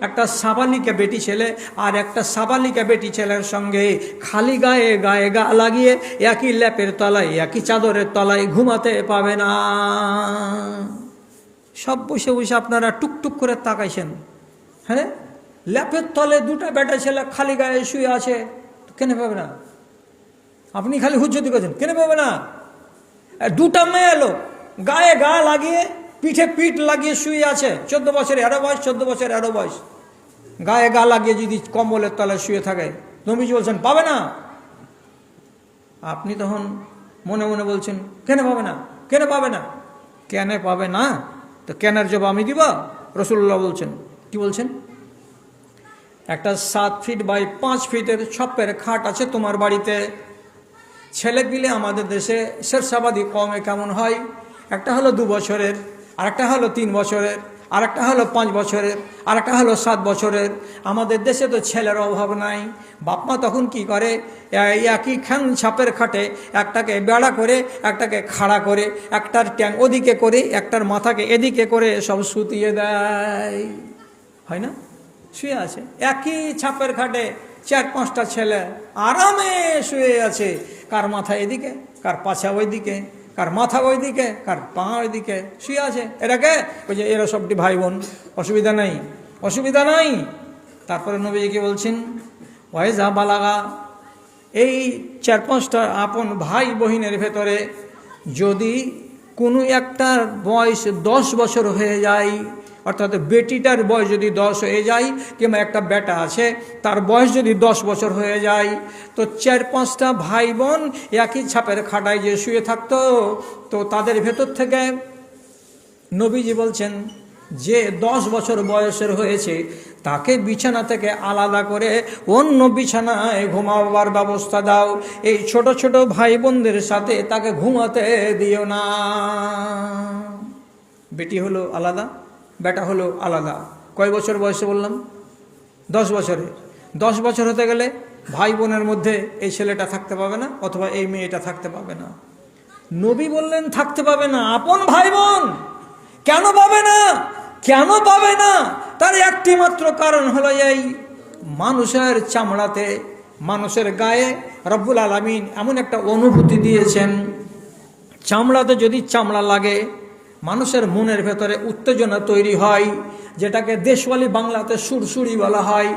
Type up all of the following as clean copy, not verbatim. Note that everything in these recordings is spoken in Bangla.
একটা সাবালিকা বেটি ছেলে আর একটা সাবালিকা বেটি ছেলের সঙ্গে খালি গায়ে গায়ে গা লাগিয়ে একই ল্যাপের তলায় একই চাদরের তলায় ঘুমাতে পাবে না। সব বসে বসে আপনারা টুকটুক করে তাকাইছেন। হ্যাঁ, ল্যাপের তলে দুটা বেটা ছেলে খালি গায়ে শুয়ে আছে, কেন পাবে না? আপনি খালি হুজ্জতি করছেন, কেন পাবে না? দুটা মেয়ে এলো গায়ে গা লাগিয়ে পিঠে পিঠ লাগিয়ে শুয়ে আছে, 14 বছরের এরো বয়স, 14 বছরের এরো বয়স, গায়ে গা লাগিয়ে যদি কম্বলের তলায় শুয়ে থাকে, নবীজি বলছেন পাবে না। আপনি তখন মনে মনে বলছেন কেন পাবে না, কেন পাবে না, কেন পাবে না? তো কেনার জবাব আমি দিব? রাসূলুল্লাহ বলছেন, কি বলছেন? একটা 7 ফিট বাই 5 ফিটের ছপ্পের খাট আছে তোমার বাড়িতে। ছেলে পিলে আমাদের দেশে শেরশাবাদী কমে কেমন হয়, একটা হলো 2 বছরের, আরেকটা হলো 3 বছরের, আরেকটা হলো 5 বছরের, আরেকটা হলো 7 বছরের। আমাদের দেশে তো ছেলের অভাব নাই। বাপমা তখন কি করে, একই খান ছাপের খাটে একটাকে বেড়া করে, একটাকে খাড়া করে, একটার ট্যাং ওদিকে করে, একটার মাথাকে এদিকে করে সব শুতিয়ে দেয়, হয় না? শুয়ে আছে একই ছাপের খাটে 4-5টা ছেলে আরামে শুয়ে আছে, কার মাথা এদিকে, কার পাছা ওইদিকে, কার মাথা ওইদিকে, কার পা ওইদিকে শুয়ে আছে। এটাকে ওই যে এরা সবটি ভাই বোন, অসুবিধা নাই, অসুবিধা নাই। তারপরে নবীজি কি বলছেন, ওয়াইজা বালাগা, এই 4-5টা আপন ভাই বোহিনের ভেতরে যদি কোনো একটার বয়স 10 বছর হয়ে যায়, অর্থাৎ বেটিটার বয়স যদি 10 হয়ে যায়, কিংবা একটা বেটা আছে তার বয়স যদি 10 বছর হয়ে যায়, তো 4-5টা ভাই বোন একই ছাপের খাটায় যে শুয়ে থাকতো, তো তাদের ভেতর থেকে নবীজি বলছেন যে 10 বছর বয়সের হয়েছে তাকে বিছানা থেকে আলাদা করে অন্য বিছানায় ঘুমাবার ব্যবস্থা দাও। এই ছোট ছোট ভাই বোনদের সাথে তাকে ঘুমাতে দিও না। বেটি হলো আলাদা, বেটা হলো আলাদা। কয় বছর বয়সে বললাম? 10 বছরে। 10 বছর হতে গেলে ভাই বোনের মধ্যে এই ছেলেটা থাকতে পাবে না, অথবা এই মেয়েটা থাকতে পাবে না। নবী বললেন থাকতে পাবে না, আপন ভাই বোন। কেন পাবে না? কেন পাবে না? তার একটি মাত্র কারণ হলো এই মানুষের চামড়াতে, মানুষের গায়ে রব্বুল আলামিন এমন একটা অনুভূতি দিয়েছেন, চামড়াতে যদি চামড়া লাগে মানুষের মনের ভেতরে উত্তেজনা তৈরি হয়, যেটাকে দেশওয়ালি বাংলাতে সুরসুরি বলা হয়।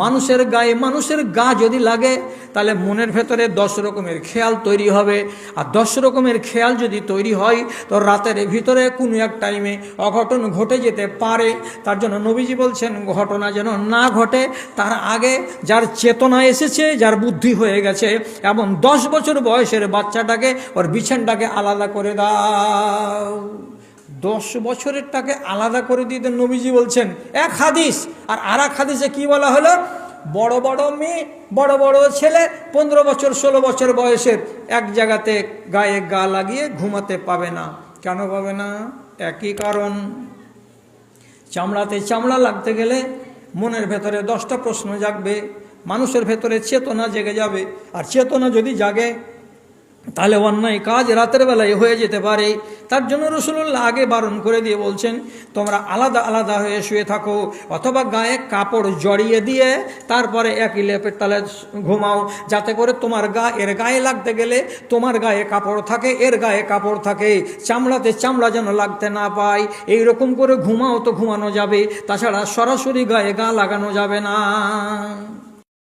মানুষের গায়ে মানুষের গা যদি লাগে তাহলে মনের ভেতরে 10 রকমের খেয়াল তৈরি হবে। আর 10 রকমের খেয়াল যদি তৈরি হয় তো রাতের ভিতরে কোনো এক টাইমে অঘটন ঘটে যেতে পারে। তার জন্য নবীজি বলছেন ঘটনা যেন না ঘটে তার আগে যার চেতনা এসেছে, যার বুদ্ধি হয়ে গেছে, এবং 10 বছর বয়সের বাচ্চাটাকে ওর বিছানটাকে আলাদা করে দাও। 10 বছরেরটাকে আলাদা করে দিতে নবীজি বলছেন এক হাদিস। আর এক হাদিসে কি বলা হলো, বড় বড় মেয়ে, বড় বড় ছেলে 15 বছর 16 বছর বয়সের এক জায়গাতে গায়ে গা লাগিয়ে ঘুমাতে পাবে না। কেন পাবে না? একই কারণ, চামড়াতে চামড়া লাগতে গেলে মনের ভেতরে 10টা প্রশ্ন জাগবে, মানুষের ভেতরে চেতনা জেগে যাবে। আর চেতনা যদি জাগে তাহলে অন্যায় কাজ রাতের বেলায় হয়ে যেতে পারে। তার জন্য রাসূলুল্লাহ আগে বারণ করে দিয়ে বলছেন তোমরা আলাদা আলাদা হয়ে শুয়ে থাকো, অথবা গায়ে কাপড় জড়িয়ে দিয়ে তারপরে একই লেপের তলায় ঘুমাও, যাতে করে তোমার গা এর গায়ে লাগতে গেলে তোমার গায়ে কাপড় থাকে, এর গায়ে কাপড় থাকে, চামড়াতে চামড়া যেন লাগতে না পায়। এইরকম করে ঘুমাও তো ঘুমানো যাবে, তাছাড়া সরাসরি গায়ে গা লাগানো যাবে না।